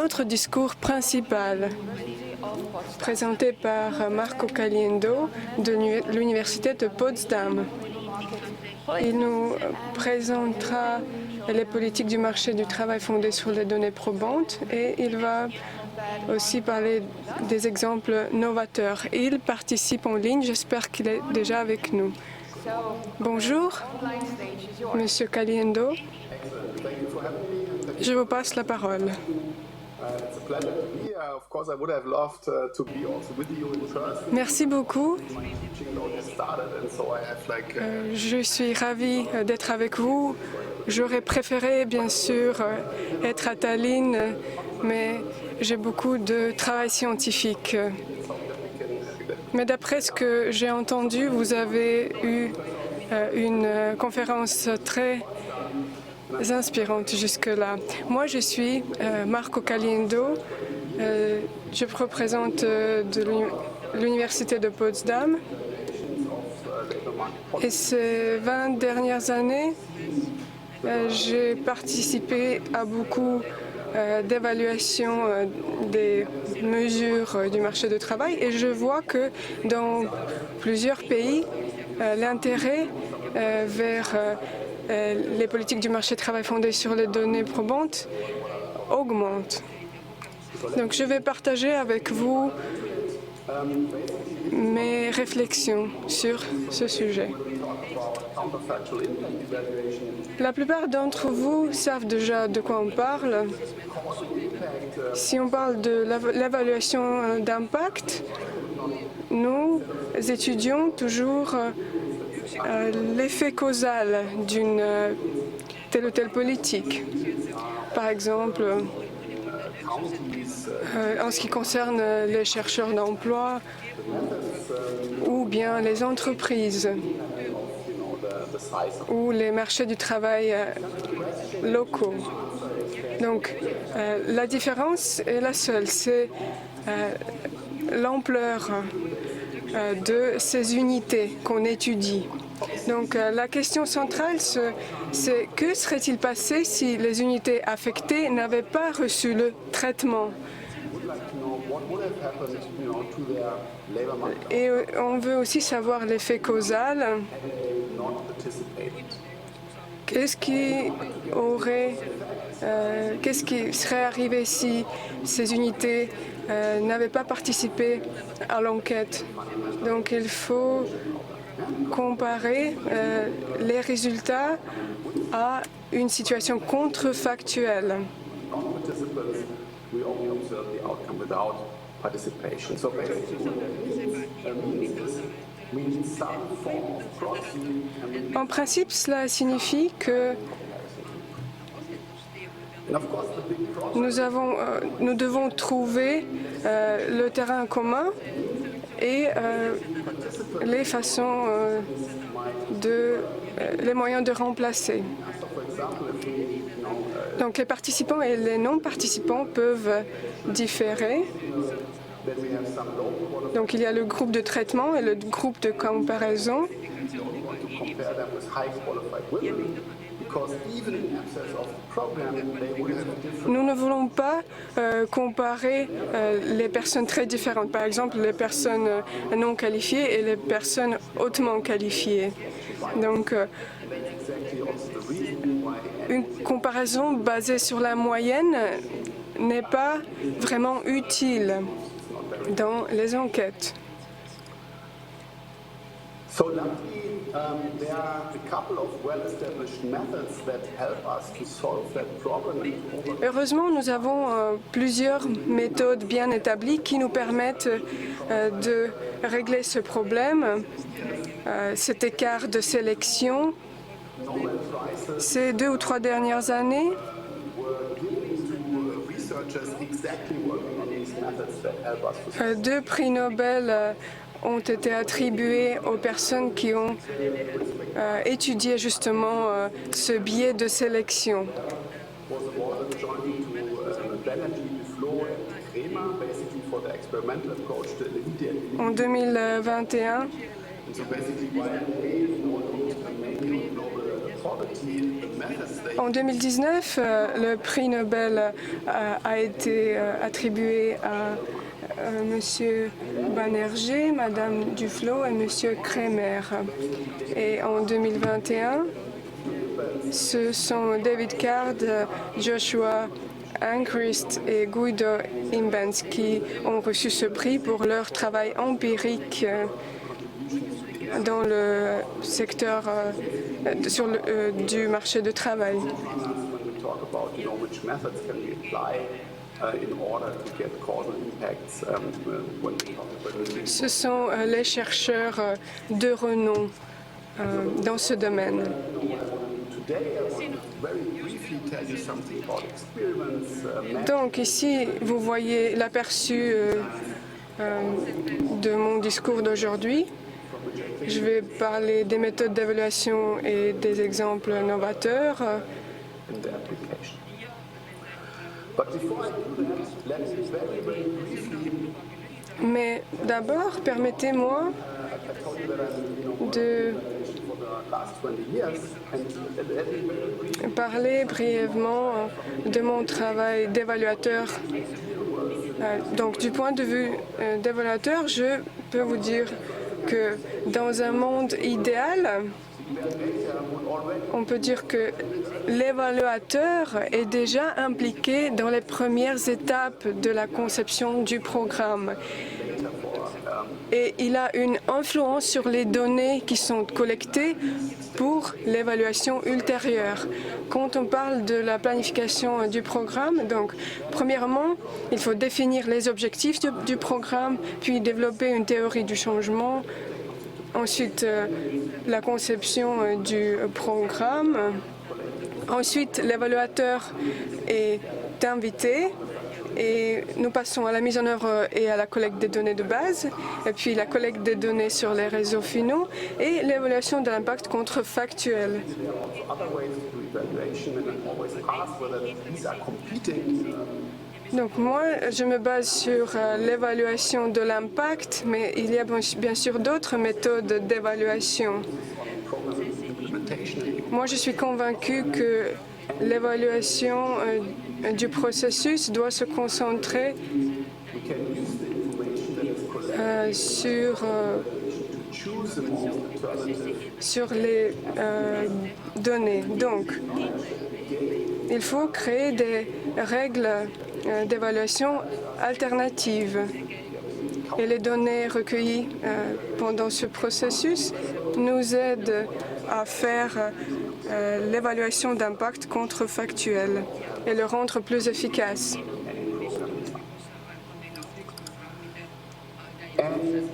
Notre discours principal, présenté par Marco Caliendo de l'Université de Potsdam. Il nous présentera les politiques du marché du travail fondées sur les données probantes et il va aussi parler des exemples novateurs. Il participe en ligne, j'espère qu'il est déjà avec nous. Bonjour, Monsieur Caliendo. Je vous passe la parole. Merci beaucoup. Je suis ravie d'être avec vous. J'aurais préféré, bien sûr, être à Tallinn, mais j'ai beaucoup de travail scientifique. Mais d'après ce que j'ai entendu, vous avez eu une conférence très inspirante jusque-là. Moi, je suis Marco Caliendo. Je représente l'Université de Potsdam. Et ces 20 dernières années, j'ai participé à beaucoup d'évaluations des mesures du marché du travail et je vois que dans plusieurs pays, l'intérêt vers les politiques du marché du travail fondées sur les données probantes augmente. Donc je vais partager avec vous mes réflexions sur ce sujet. La plupart d'entre vous savent déjà de quoi on parle. Si on parle de l'évaluation d'impact, nous étudions toujours l'effet causal d'une telle ou telle politique. Par exemple, en ce qui concerne les chercheurs d'emploi ou bien les entreprises ou les marchés du travail locaux. Donc, la différence est la seule, c'est l'ampleur de ces unités qu'on étudie. Donc, la question centrale, c'est que serait-il passé si les unités affectées n'avaient pas reçu le traitement? Et on veut aussi savoir l'effet causal. Qu'est-ce qui serait arrivé si ces unités n'avaient pas participé à l'enquête? Donc il faut comparer les résultats à une situation contrefactuelle. En principe, cela signifie que nous devons trouver le terrain commun et les façons les moyens de remplacer. Donc les participants et les non-participants peuvent différer. Donc il y a le groupe de traitement et le groupe de comparaison. Nous ne voulons pas comparer les personnes très différentes, par exemple les personnes non qualifiées et les personnes hautement qualifiées. Donc, une comparaison basée sur la moyenne n'est pas vraiment utile dans les enquêtes. Heureusement, nous avons plusieurs méthodes bien établies qui nous permettent de régler ce problème, cet écart de sélection. Ces 2 ou 3 dernières années, deux prix Nobel ont été attribués aux personnes qui ont étudié justement ce biais de sélection. En 2021, En 2019, le prix Nobel a été attribué à M. Banerjee, Mme Duflo et M. Kremer. Et en 2021, ce sont David Card, Joshua Angrist et Guido Imbens qui ont reçu ce prix pour leur travail empirique dans le secteur du marché du travail. Ce sont les chercheurs de renom dans ce domaine. Donc ici, vous voyez l'aperçu de mon discours d'aujourd'hui. Je vais parler des méthodes d'évaluation et des exemples novateurs. Mais d'abord, permettez-moi de parler brièvement de mon travail d'évaluateur. Donc, du point de vue d'évaluateur, je peux vous dire que dans un monde idéal, on peut dire que l'évaluateur est déjà impliqué dans les premières étapes de la conception du programme. Et il a une influence sur les données qui sont collectées pour l'évaluation ultérieure. Quand on parle de la planification du programme, donc, premièrement, il faut définir les objectifs du programme, puis développer une théorie du changement. Ensuite, la conception du programme. Ensuite, l'évaluateur est invité. Et nous passons à la mise en œuvre et à la collecte des données de base, et puis la collecte des données sur les réseaux finaux et l'évaluation de l'impact contrefactuel. Donc moi, je me base sur l'évaluation de l'impact, mais il y a bien sûr d'autres méthodes d'évaluation. Moi, je suis convaincue que l'évaluation du processus doit se concentrer sur les données. Donc, il faut créer des règles d'évaluation alternatives. Et les données recueillies pendant ce processus nous aident à faire l'évaluation d'impact contrefactuel et le rendre plus efficace.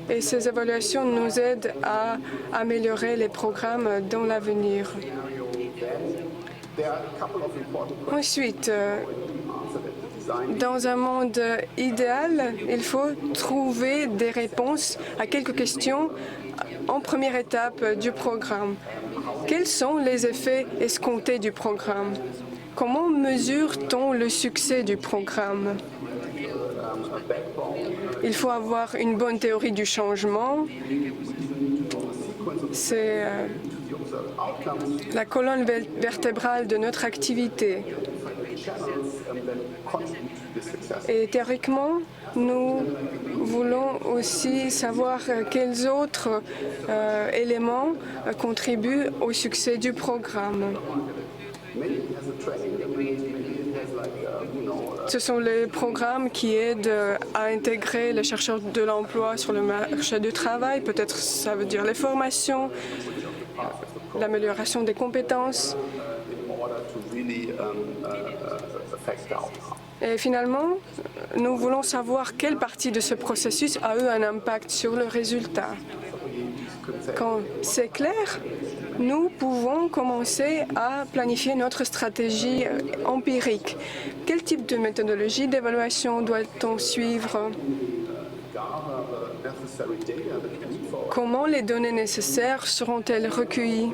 Et ces évaluations nous aident à améliorer les programmes dans l'avenir. Ensuite, dans un monde idéal, il faut trouver des réponses à quelques questions en première étape du programme. Quels sont les effets escomptés du programme? Comment mesure-t-on le succès du programme? Il faut avoir une bonne théorie du changement. C'est la colonne vertébrale de notre activité. Et théoriquement, nous voulons aussi savoir quels autres éléments contribuent au succès du programme. Ce sont les programmes qui aident à intégrer les chercheurs de l'emploi sur le marché du travail. Peut-être ça veut dire les formations, l'amélioration des compétences. Et finalement, nous voulons savoir quelle partie de ce processus a eu un impact sur le résultat. Quand c'est clair, nous pouvons commencer à planifier notre stratégie empirique. Quel type de méthodologie d'évaluation doit-on suivre? Comment les données nécessaires seront-elles recueillies?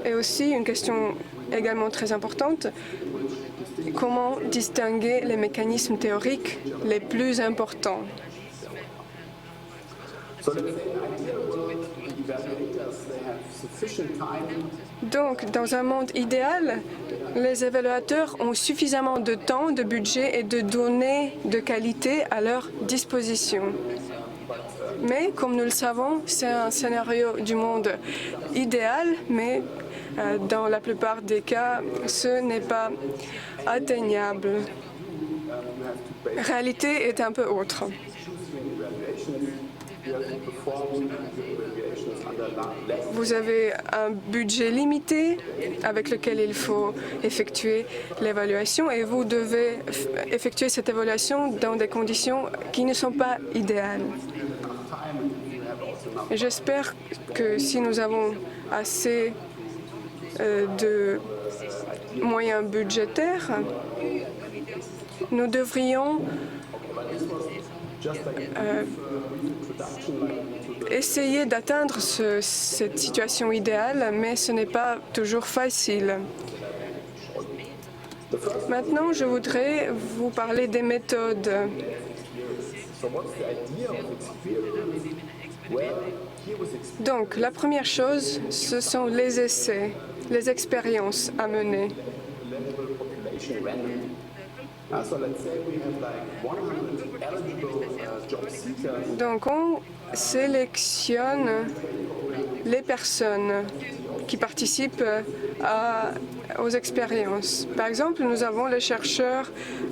Et aussi, une question également très importante, comment distinguer les mécanismes théoriques les plus importants? Donc, dans un monde idéal, les évaluateurs ont suffisamment de temps, de budget et de données de qualité à leur disposition. Mais, comme nous le savons, c'est un scénario du monde idéal, mais dans la plupart des cas, ce n'est pas atteignable. La réalité est un peu autre. Vous avez un budget limité avec lequel il faut effectuer l'évaluation et vous devez effectuer cette évaluation dans des conditions qui ne sont pas idéales. J'espère que si nous avons assez de moyens budgétaires, nous devrions essayer d'atteindre cette situation idéale, mais ce n'est pas toujours facile. Maintenant, je voudrais vous parler des méthodes. Donc, la première chose, ce sont les essais, les expériences à mener. Donc, on sélectionne les personnes qui participent aux expériences. Par exemple, nous avons les chercheurs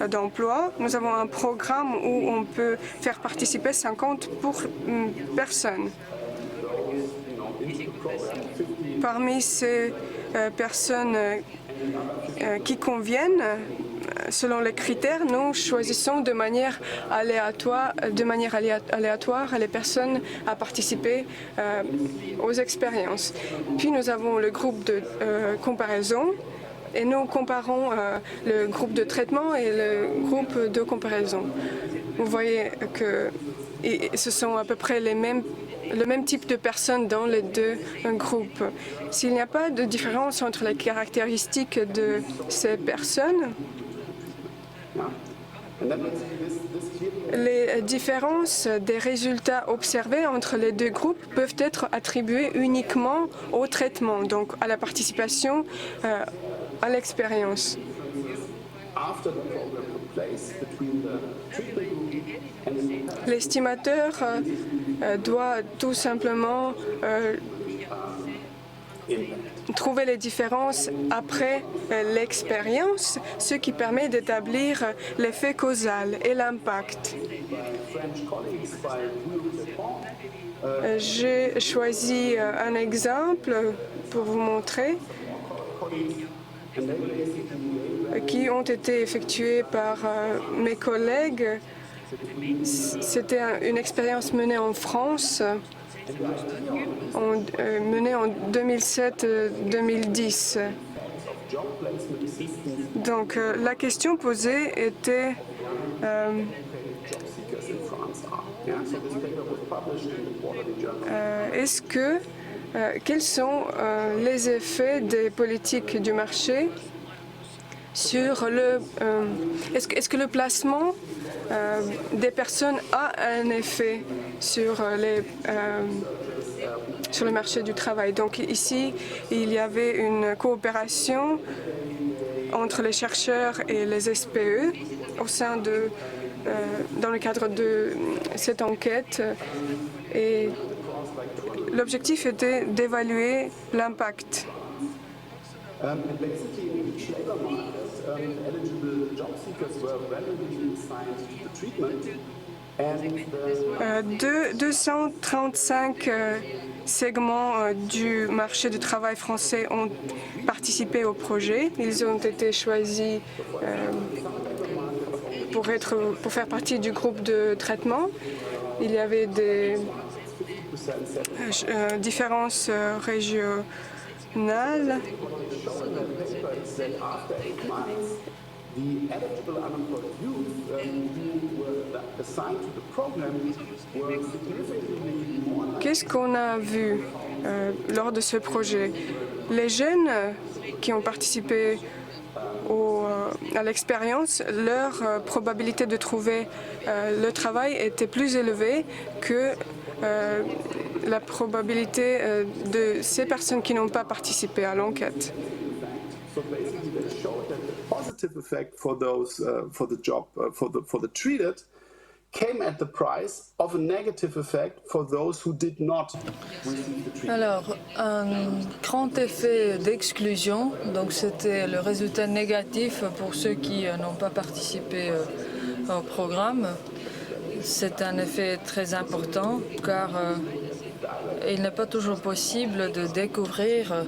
d'emploi. Nous avons un programme où on peut faire participer 50 personnes. Parmi ces personnes qui conviennent, selon les critères, nous choisissons de manière aléatoire les personnes à participer aux expériences. Puis nous avons le groupe de comparaison et nous comparons le groupe de traitement et le groupe de comparaison. Vous voyez que ce sont à peu près le même type de personnes dans les deux groupes. S'il n'y a pas de différence entre les caractéristiques de ces personnes, les différences des résultats observés entre les deux groupes peuvent être attribuées uniquement au traitement, donc à la participation à l'expérience. L'estimateur doit tout simplement trouver les différences après l'expérience, ce qui permet d'établir l'effet causal et l'impact. J'ai choisi un exemple pour vous montrer qui ont été effectués par mes collègues. C'était une expérience menée en France, menée en 2007-2010. Donc la question posée était quels sont les effets des politiques du marché sur le... Est-ce que le placement des personnes a un effet sur le marché du travail? Donc ici, il y avait une coopération entre les chercheurs et les SPE dans le cadre de cette enquête. Et l'objectif était d'évaluer l'impact. De 235 segments du marché du travail français ont participé au projet. Ils ont été choisis pour faire partie du groupe de traitement. Il y avait des différences régionales. Qu'est-ce qu'on a vu lors de ce projet? Les jeunes qui ont participé à l'expérience, leur probabilité de trouver le travail était plus élevée que la probabilité de ces personnes qui n'ont pas participé à l'enquête. So basically, they showed that the positive effect for those for the treated came at the price of a negative effect for those who did not receive the treatment. Alors, un grand effet d'exclusion, donc c'était le résultat négatif pour ceux qui n'ont pas participé au programme. C'est un effet très important car il n'est pas toujours possible de découvrir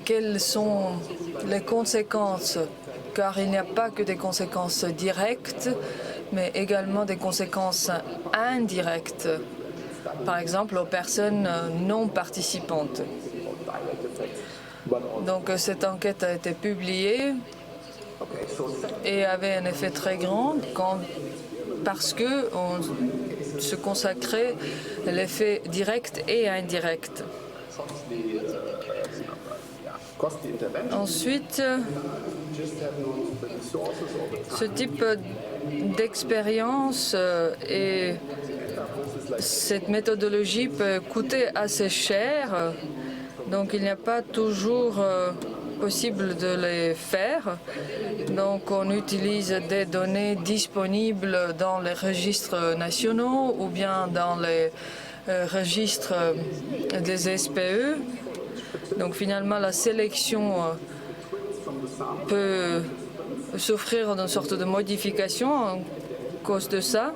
quelles sont les conséquences, car il n'y a pas que des conséquences directes, mais également des conséquences indirectes, par exemple aux personnes non participantes. Donc cette enquête a été publiée et avait un effet très grand parce qu'on se consacrait à l'effet direct et indirect. Ensuite, ce type d'expérience et cette méthodologie peut coûter assez cher, donc il n'y a pas toujours possible de les faire. Donc on utilise des données disponibles dans les registres nationaux ou bien dans les registres des SPE. Donc finalement la sélection peut souffrir d'une sorte de modification à cause de ça.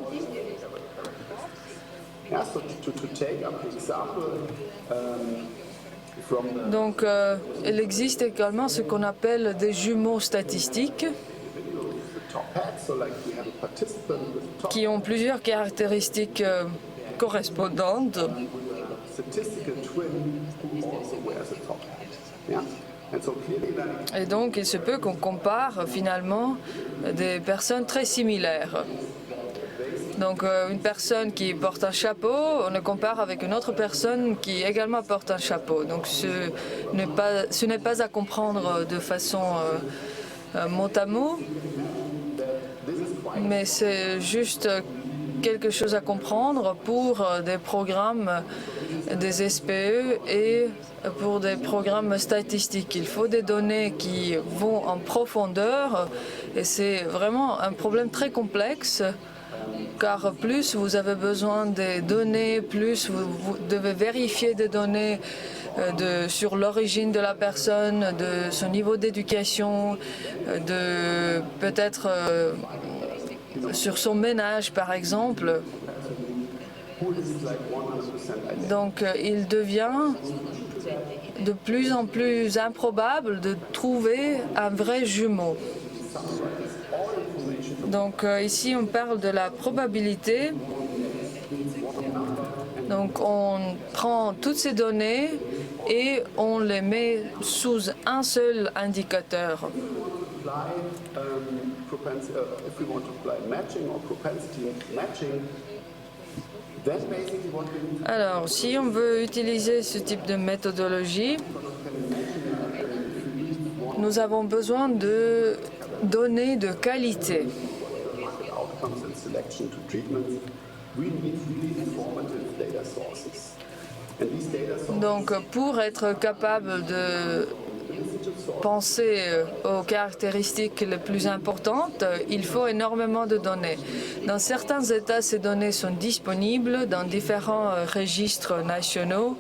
Donc, il existe également ce qu'on appelle des jumeaux statistiques qui ont plusieurs caractéristiques correspondantes. Et donc, il se peut qu'on compare finalement des personnes très similaires. Donc, une personne qui porte un chapeau, on le compare avec une autre personne qui également porte un chapeau. Donc, ce n'est pas à comprendre de façon mot à mot, mais c'est juste quelque chose à comprendre pour des programmes des SPE et pour des programmes statistiques. Il faut des données qui vont en profondeur et c'est vraiment un problème très complexe. Car plus vous avez besoin des données, plus vous devez vérifier des données sur l'origine de la personne, de son niveau d'éducation, de peut-être sur son ménage par exemple. Donc il devient de plus en plus improbable de trouver un vrai jumeau. Donc ici, on parle de la probabilité. Donc on prend toutes ces données et on les met sous un seul indicateur. Alors, si on veut utiliser ce type de méthodologie, nous avons besoin de données de qualité. Donc, pour être capable de penser aux caractéristiques les plus importantes, il faut énormément de données. Dans certains États, ces données sont disponibles dans différents registres nationaux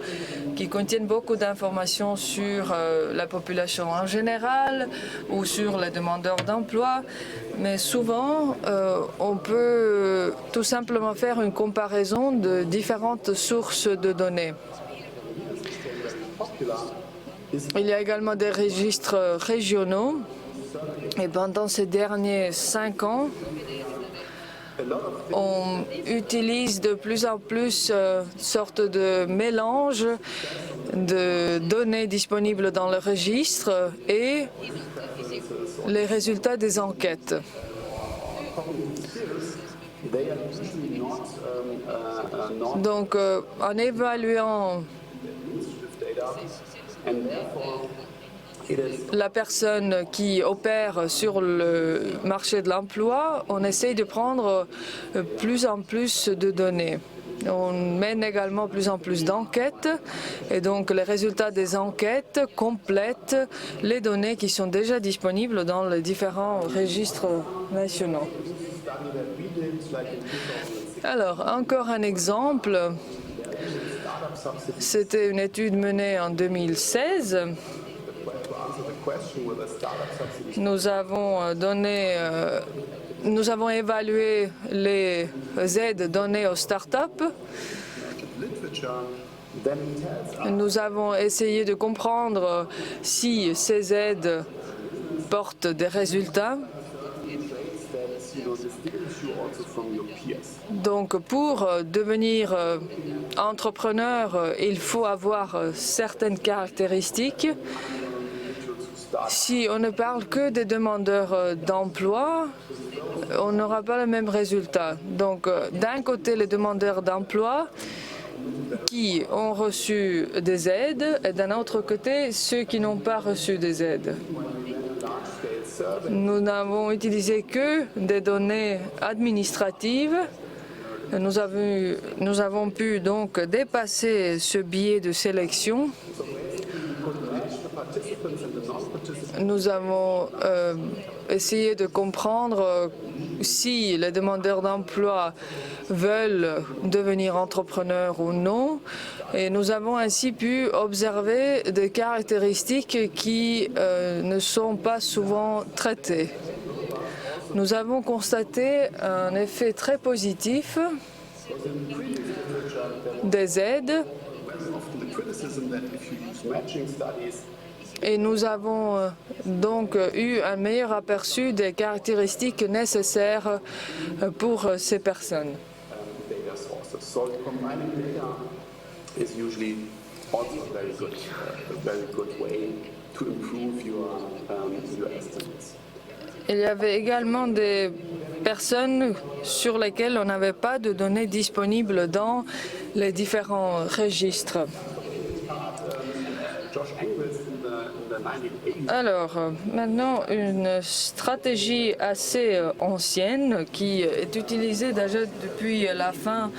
qui contiennent beaucoup d'informations sur la population en général ou sur les demandeurs d'emploi. Mais souvent, on peut tout simplement faire une comparaison de différentes sources de données. Il y a également des registres régionaux et pendant ces derniers 5 ans, on utilise de plus en plus sorte de mélange de données disponibles dans le registre et les résultats des enquêtes. Donc, en évaluant la personne qui opère sur le marché de l'emploi, on essaye de prendre plus en plus de données. On mène également plus en plus d'enquêtes et donc les résultats des enquêtes complètent les données qui sont déjà disponibles dans les différents registres nationaux. Alors, encore un exemple, c'était une étude menée en 2016. Nous avons évalué les aides données aux startups. Nous avons essayé de comprendre si ces aides portent des résultats. Donc, pour devenir entrepreneur, il faut avoir certaines caractéristiques. Si on ne parle que des demandeurs d'emploi, on n'aura pas le même résultat. Donc, d'un côté, les demandeurs d'emploi qui ont reçu des aides, et d'un autre côté, ceux qui n'ont pas reçu des aides. Nous n'avons utilisé que des données administratives. Nous avons pu donc dépasser ce biais de sélection. Nous avons essayé de comprendre si les demandeurs d'emploi veulent devenir entrepreneurs ou non. Et nous avons ainsi pu observer des caractéristiques qui ne sont pas souvent traitées. Nous avons constaté un effet très positif des aides. Et nous avons donc eu un meilleur aperçu des caractéristiques nécessaires pour ces personnes. Il y avait également des personnes sur lesquelles on n'avait pas de données disponibles dans les différents registres. Alors, maintenant, une stratégie assez ancienne qui est utilisée déjà depuis la fin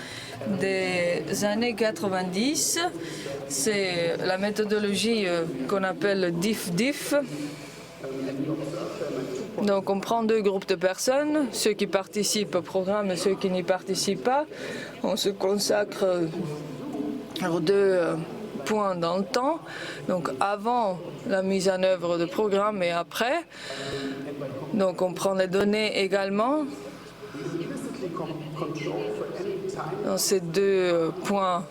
des années 90, c'est la méthodologie qu'on appelle DIF-DIF. Donc, on prend deux groupes de personnes, ceux qui participent au programme et ceux qui n'y participent pas. On se consacre aux deux points dans le temps, donc avant la mise en œuvre de programme et après. Donc on prend les données également dans ces deux points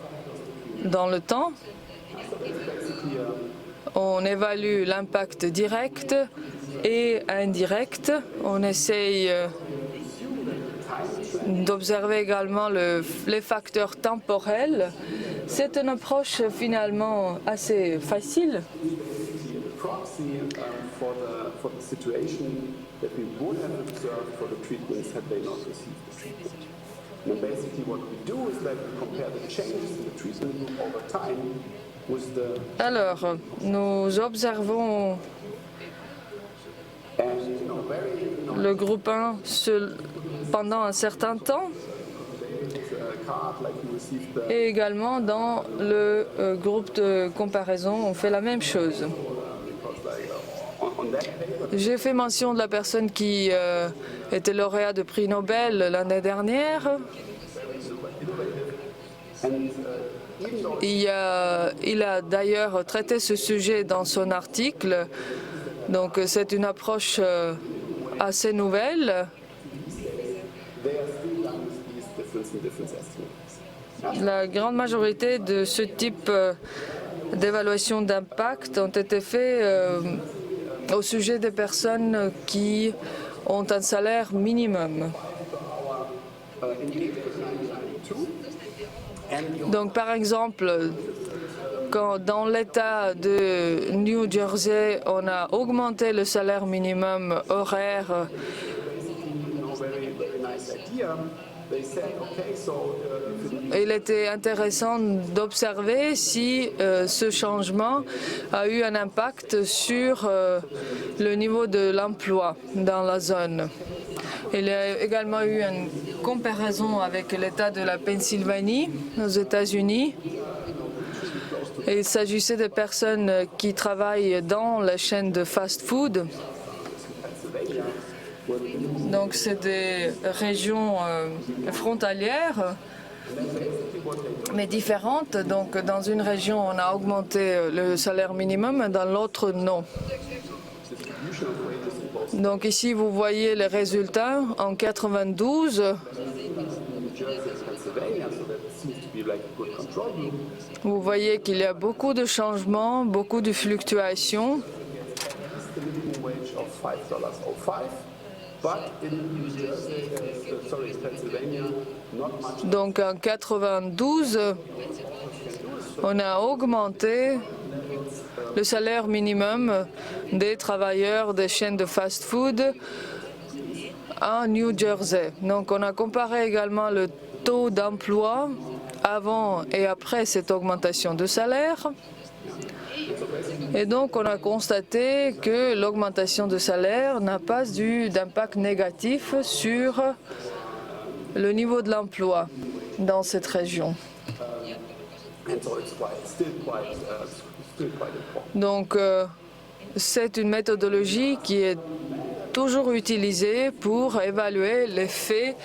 dans le temps. On évalue l'impact direct et indirect. On essaye d'observer également les facteurs temporels. C'est une approche finalement assez facile. Alors, nous observons le groupe 1 pendant un certain temps et également dans le groupe de comparaison, on fait la même chose. J'ai fait mention de la personne qui était lauréat de prix Nobel l'année dernière. Il a d'ailleurs traité ce sujet dans son article, donc c'est une approche assez nouvelle. La grande majorité de ce type d'évaluation d'impact ont été faits au sujet des personnes qui ont un salaire minimum. Donc par exemple, quand dans l'État de New Jersey, on a augmenté le salaire minimum horaire, il était intéressant d'observer si ce changement a eu un impact sur le niveau de l'emploi dans la zone. Il y a également eu une comparaison avec l'État de la Pennsylvanie aux États-Unis. Il s'agissait de personnes qui travaillent dans la chaîne de fast-food. Donc c'est des régions frontalières, mais différentes. Donc dans une région, on a augmenté le salaire minimum, dans l'autre, non. Donc ici, vous voyez les résultats en 92. Vous voyez qu'il y a beaucoup de changements, beaucoup de fluctuations. Donc en 92, on a augmenté le salaire minimum des travailleurs des chaînes de fast-food en New Jersey. Donc on a comparé également le taux d'emploi avant et après cette augmentation de salaire. Et donc on a constaté que l'augmentation de salaire n'a pas eu d'impact négatif sur le niveau de l'emploi dans cette région. Donc c'est une méthodologie qui est toujours utilisée pour évaluer les faits.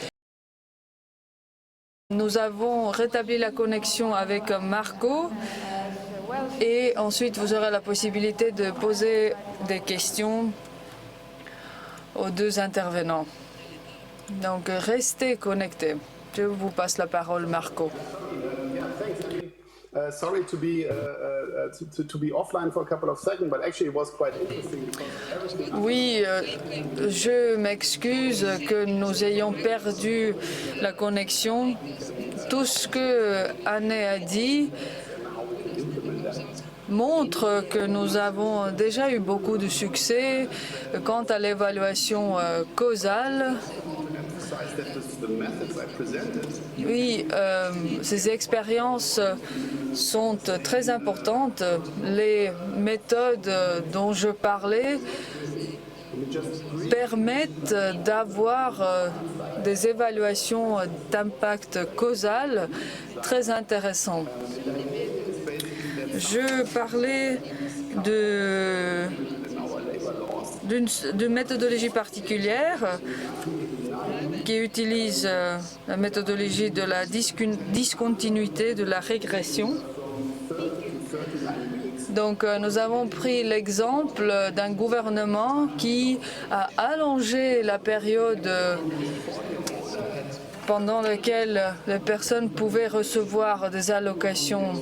Nous avons rétabli la connexion avec Marco et ensuite vous aurez la possibilité de poser des questions aux deux intervenants. Donc restez connectés. Je vous passe la parole, Marco. Sorry to be offline for a couple of seconds, but actually it was quite interesting. Oui, je m'excuse que nous ayons perdu la connexion. Tout ce que Anne a dit montre que nous avons déjà eu beaucoup de succès quant à l'évaluation causale. Oui, ces expériences sont très importantes. Les méthodes dont je parlais permettent d'avoir des évaluations d'impact causal très intéressantes. Je parlais d'une méthodologie particulière qui utilise la méthodologie de la discontinuité, de la régression. Donc nous avons pris l'exemple d'un gouvernement qui a allongé la période pendant laquelle les personnes pouvaient recevoir des allocations.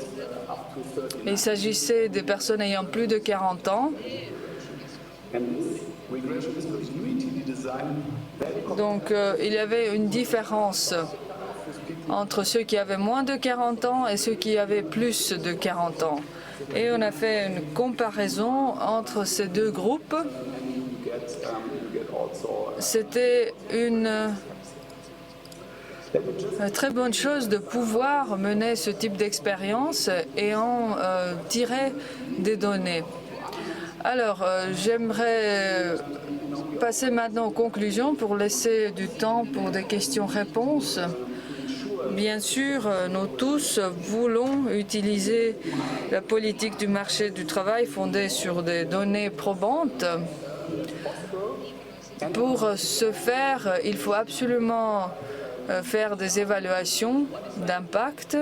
Il s'agissait des personnes ayant plus de 40 ans. Donc il y avait une différence entre ceux qui avaient moins de 40 ans et ceux qui avaient plus de 40 ans. Et on a fait une comparaison entre ces deux groupes. C'était une très bonne chose de pouvoir mener ce type d'expérience et en tirer des données. Alors, j'aimerais passer maintenant aux conclusions pour laisser du temps pour des questions-réponses. Bien sûr, nous tous voulons utiliser la politique du marché du travail fondée sur des données probantes. Pour ce faire, il faut absolument faire des évaluations d'impact.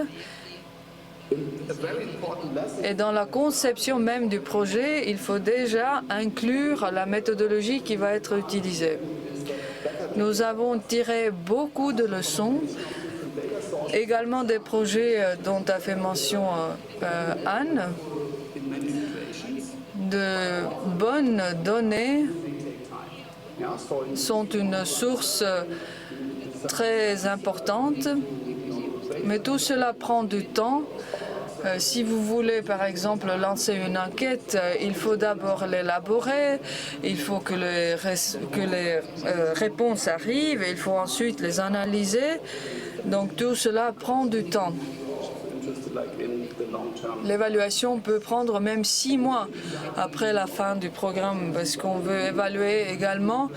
Et dans la conception même du projet, il faut déjà inclure la méthodologie qui va être utilisée. Nous avons tiré beaucoup de leçons, également des projets dont a fait mention Anne. De bonnes données sont une source très importante, mais tout cela prend du temps. Si vous voulez, par exemple, lancer une enquête, il faut d'abord l'élaborer, il faut que les réponses arrivent, et il faut ensuite les analyser. Donc tout cela prend du temps. like in the long term. L'évaluation peut prendre même 6 mois après la fin du programme parce qu'on veut évaluer également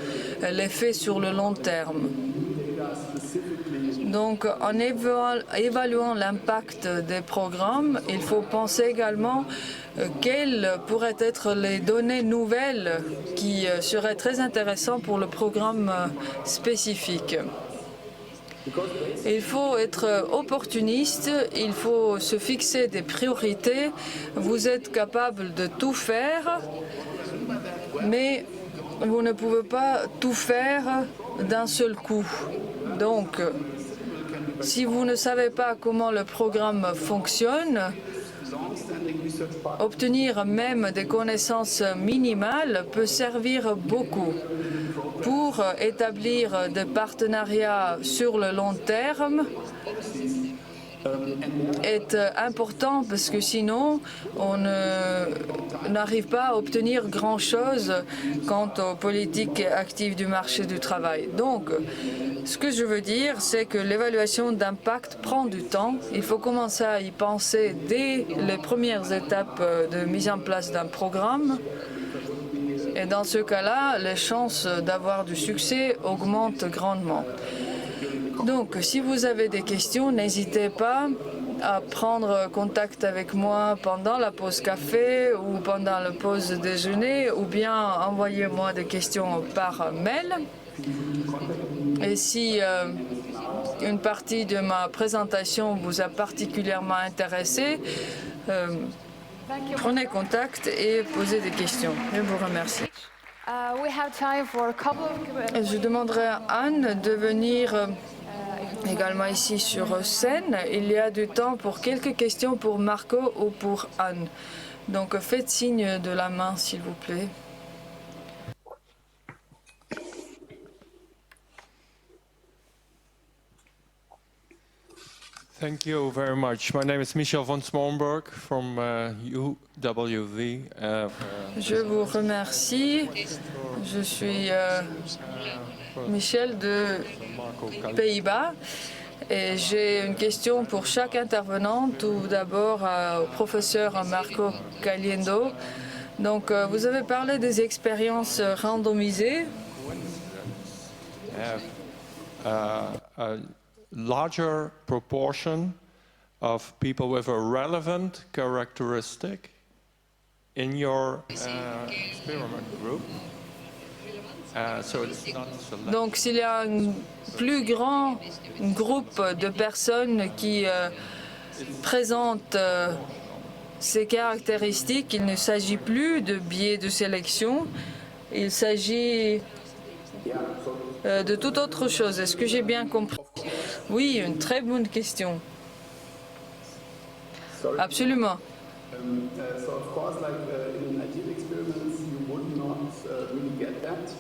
l'effet sur le long terme. Donc, en évaluant l'impact des programmes, il faut penser également quelles pourraient être les données nouvelles qui seraient très intéressantes pour le programme spécifique. Il faut être opportuniste, il faut se fixer des priorités. Vous êtes capable de tout faire, mais vous ne pouvez pas tout faire d'un seul coup. Donc, si vous ne savez pas comment le programme fonctionne, obtenir même des connaissances minimales peut servir beaucoup pour établir des partenariats sur le long terme est important parce que sinon on n'arrive pas à obtenir grand-chose quant aux politiques actives du marché du travail. Donc, ce que je veux dire, c'est que l'évaluation d'impact prend du temps. Il faut commencer à y penser dès les premières étapes de mise en place d'un programme. Et dans ce cas-là, les chances d'avoir du succès augmentent grandement. Donc, si vous avez des questions, n'hésitez pas à prendre contact avec moi pendant la pause café ou pendant la pause déjeuner ou bien envoyez-moi des questions par mail. Et si une partie de ma présentation vous a particulièrement intéressé, prenez contact et posez des questions. Je vous remercie. Je demanderai à Anne de venir également ici sur scène. Il y a du temps pour quelques questions pour Marco ou pour Anne. Donc faites signe de la main, s'il vous plaît. Thank you very much. My name is Michel van Smolenburg from UWV. Je vous remercie. Je suis Michel de Pays-Bas et j'ai une question pour chaque intervenant. Tout d'abord au professeur Marco Caliendo. Donc, vous avez parlé des expériences randomisées. A larger proportion of people with a relevant characteristic in your experiment group. So it's not selected. Donc, s'il y a un plus grand groupe de personnes qui présentent ces caractéristiques, il ne s'agit plus de biais de sélection, il s'agit de toute autre chose. Est-ce que j'ai bien compris? Oui, une très bonne question. Absolument. So of course, like in ideal experiments, you would not really get that.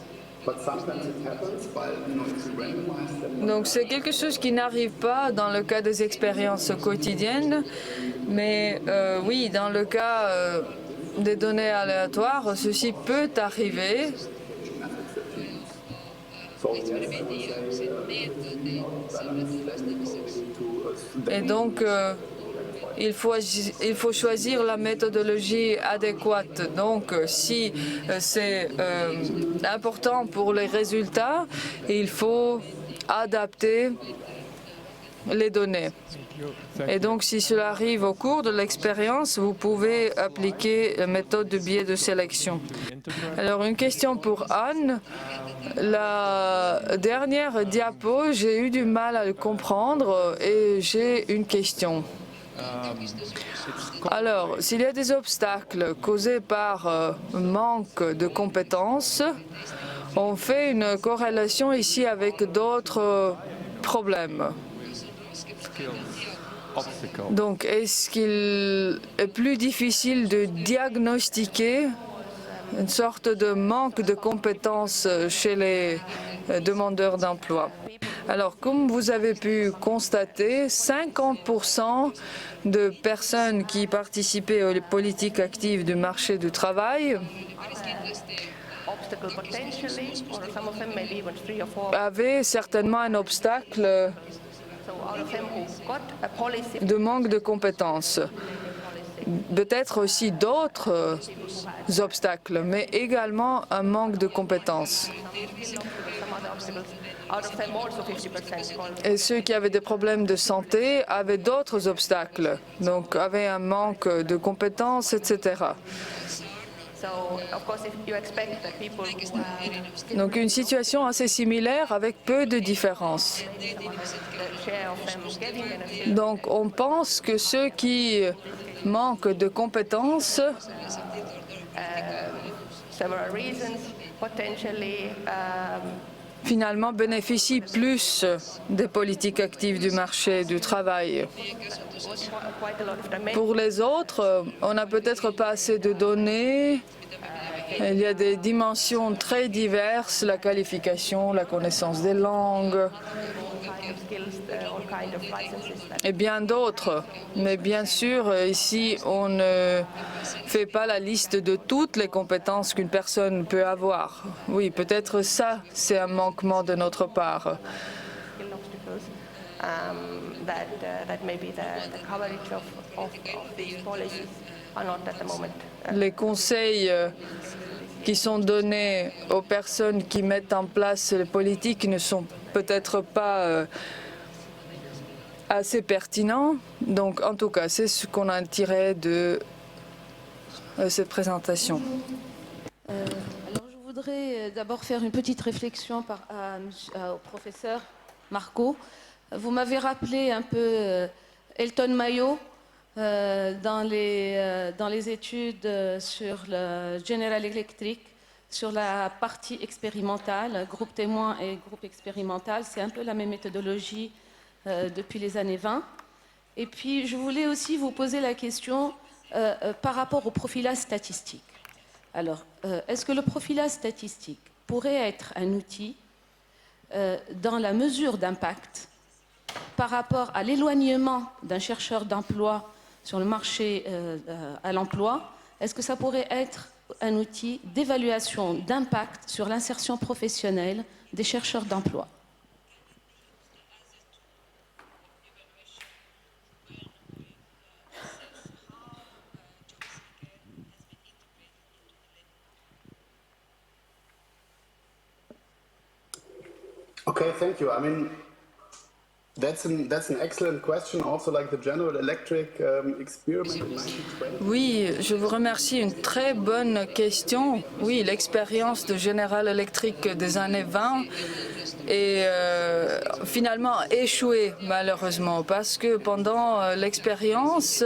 But sometimes it happens, but if you randomize them. Donc c'est quelque chose qui n'arrive pas dans le cas des expériences quotidiennes, mais oui, dans le cas des données aléatoires, ceci peut arriver. Et donc, il faut choisir la méthodologie adéquate. Donc, si c'est important pour les résultats, il faut adapter les données. Et donc, si cela arrive au cours de l'expérience, vous pouvez appliquer la méthode de biais de sélection. Alors, une question pour Anne. La dernière diapo, j'ai eu du mal à le comprendre et j'ai une question. Alors, s'il y a des obstacles causés par manque de compétences, on fait une corrélation ici avec d'autres problèmes. Donc, est-ce qu'il est plus difficile de diagnostiquer une sorte de manque de compétences chez les demandeurs d'emploi? Alors, comme vous avez pu constater, 50% de personnes qui participaient aux politiques actives du marché du travail avaient certainement un obstacle de manque de compétences. Peut-être aussi d'autres obstacles, mais également un manque de compétences. Et ceux qui avaient des problèmes de santé avaient d'autres obstacles, donc avaient un manque de compétences, etc. Donc une situation assez similaire avec peu de différences. Donc on pense que ceux qui manquent de compétences finalement bénéficient plus des politiques actives du marché du travail. Pour les autres, on n'a peut-être pas assez de données. Il y a des dimensions très diverses, la qualification, la connaissance des langues et bien d'autres. Mais bien sûr, ici, on ne fait pas la liste de toutes les compétences qu'une personne peut avoir. Oui, peut-être ça, c'est un manquement de notre part. Les conseils qui sont donnés aux personnes qui mettent en place les politiques ne sont peut-être pas assez pertinents. Donc, en tout cas, c'est ce qu'on a tiré de cette présentation. Alors, je voudrais d'abord faire une petite réflexion au professeur Marco. Vous m'avez rappelé un peu Elton Mayo dans les études sur le General Electric, sur la partie expérimentale, groupe témoin et groupe expérimental. C'est un peu la même méthodologie depuis les années 20. Et puis, je voulais aussi vous poser la question par rapport au profilage statistique. Alors, est-ce que le profilage statistique pourrait être un outil dans la mesure d'impact par rapport à l'éloignement d'un chercheur d'emploi sur le marché à l'emploi? Est-ce que ça pourrait être un outil d'évaluation d'impact sur l'insertion professionnelle des chercheurs d'emploi? Okay, thank you. I mean, that's an excellent question, also like the General Electric experiment in 1920. Oui, je vous remercie. Une très bonne question. Oui, l'expérience de General Electric des années 20 est finalement échouée, malheureusement, parce que pendant l'expérience,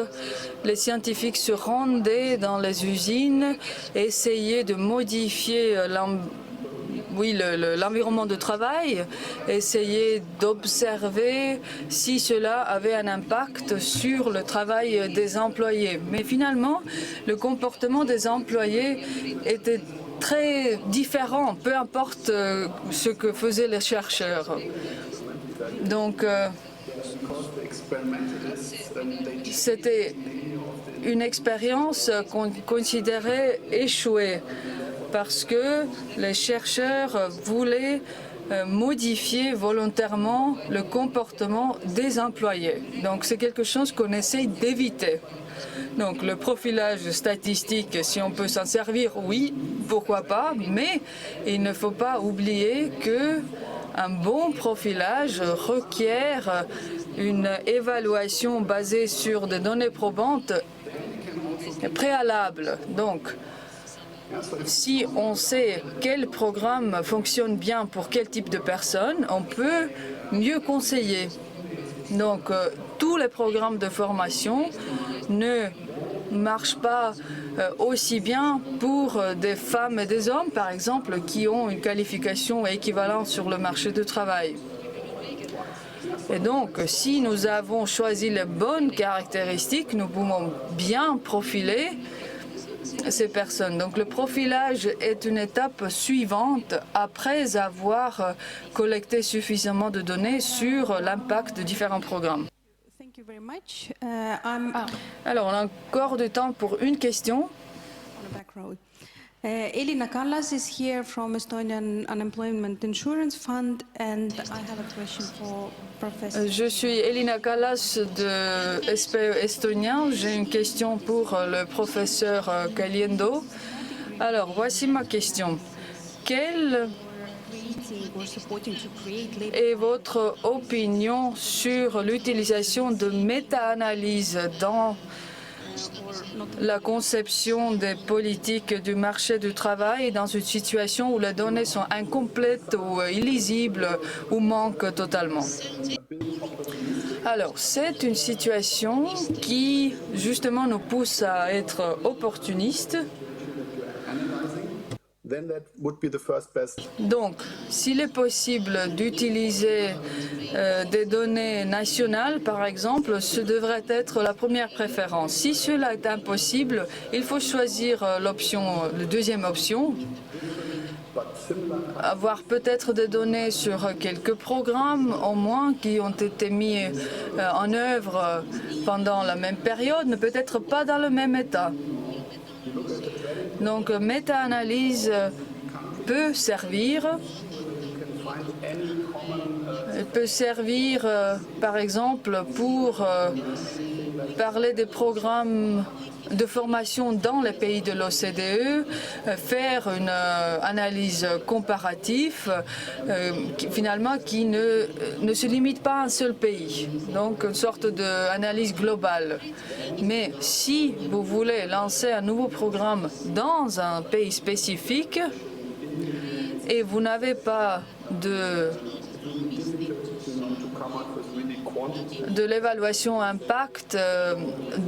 les scientifiques se rendaient dans les usines et essayaient de modifier l'environnement de travail, essayer d'observer si cela avait un impact sur le travail des employés. Mais finalement, le comportement des employés était très différent, peu importe ce que faisaient les chercheurs. Donc, c'était une expérience qu'on considérait échouée, parce que les chercheurs voulaient modifier volontairement le comportement des employés. Donc c'est quelque chose qu'on essaye d'éviter. Donc le profilage statistique, si on peut s'en servir, oui, pourquoi pas, mais il ne faut pas oublier qu'un bon profilage requiert une évaluation basée sur des données probantes préalables. Donc, si on sait quel programme fonctionne bien pour quel type de personnes, on peut mieux conseiller. Donc, tous les programmes de formation ne marchent pas aussi bien pour des femmes et des hommes, par exemple, qui ont une qualification équivalente sur le marché du travail. Et donc, si nous avons choisi les bonnes caractéristiques, nous pouvons bien profiler ces personnes. Donc le profilage est une étape suivante après avoir collecté suffisamment de données sur l'impact de différents programmes. Alors on a encore du temps pour une question. Elina Kallas is here from Estonian Unemployment Insurance Fund, and I have a question for Professor. Je suis Elina Kallas de SPE estonien. J'ai une question pour le professeur Caliendo. Alors, voici ma question. Quelle est votre opinion sur l'utilisation de méta-analyse dans la conception des politiques du marché du travail dans une situation où les données sont incomplètes ou illisibles ou manquent totalement? Alors, c'est une situation qui, justement, nous pousse à être opportunistes. Then that would be the first best. Donc, s'il est possible d'utiliser des données nationales, par exemple, ce devrait être la première préférence. Si cela est impossible, il faut choisir la deuxième option, avoir peut-être des données sur quelques programmes au moins qui ont été mis en œuvre pendant la même période, mais peut-être pas dans le même état. Donc, méta-analyse peut servir. Elle peut servir, par exemple, pour parler des programmes de formation dans les pays de l'OCDE, faire une analyse comparative, finalement, qui ne se limite pas à un seul pays. Donc, une sorte d'analyse globale. Mais si vous voulez lancer un nouveau programme dans un pays spécifique et vous n'avez pas de l'évaluation impact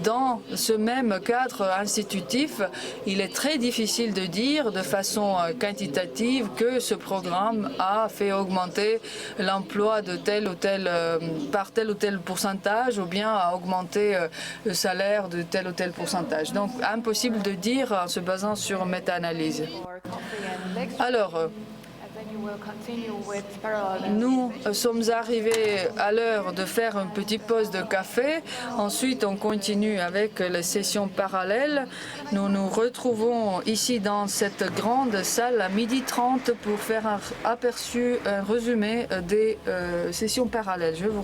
dans ce même cadre institutif, il est très difficile de dire de façon quantitative que ce programme a fait augmenter l'emploi de par tel ou tel pourcentage ou bien a augmenté le salaire de tel ou tel pourcentage. Donc impossible de dire en se basant sur méta-analyse. Alors, nous sommes arrivés à l'heure de faire une petite pause de café. Ensuite, on continue avec les sessions parallèles. Nous nous retrouvons ici dans cette grande salle à 12h30 pour faire un résumé des sessions parallèles. Je vous remercie.